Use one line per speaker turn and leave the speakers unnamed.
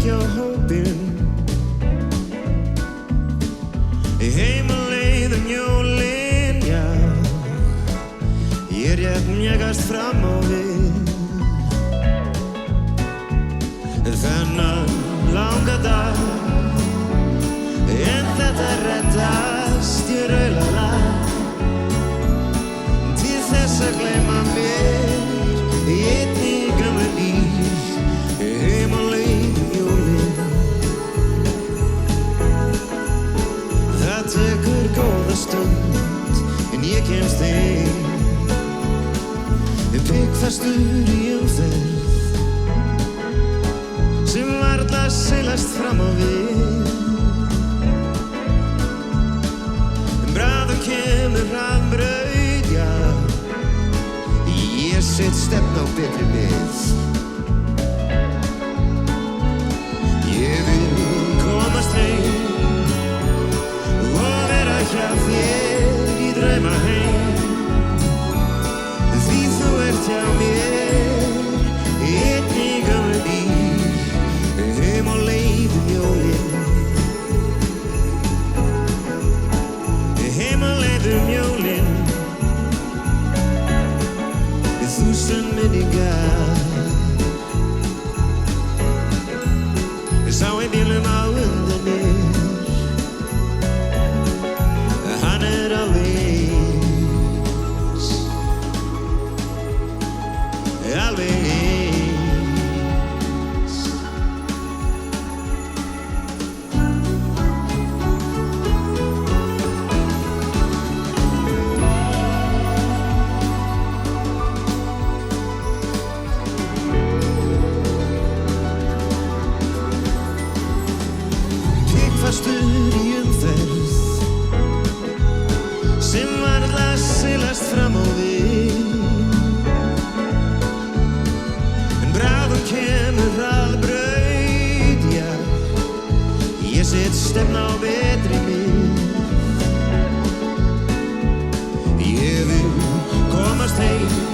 rekja á hópinn heim á leið jólin, já. Ég rétt mjagast fram á við þennan langa dag, en þetta reddast í raulala til þess að gleyma mér í einni gamla líf heim á leið jólin. Það tekur góða stund en ég kemst heim pikkfastur í umferð sem varla silast fram á við. Bráðum kemur hraðbraut, já. Ég set stefnu á betri við. Ég vil komast heim og vera hjá þér í draumaheim. Því þú ert hjá mér í einni gamla líf heim á leið jólin. Heim á leið jólin. Þúsund minningar sá í bílum á undan mér. Hann alveg alveg eins. Pikkfastur í umferð sem varla silast fram á við. Kemur hraðbraut, já. Ég set stefnu á betri mið. Ég vil komast heim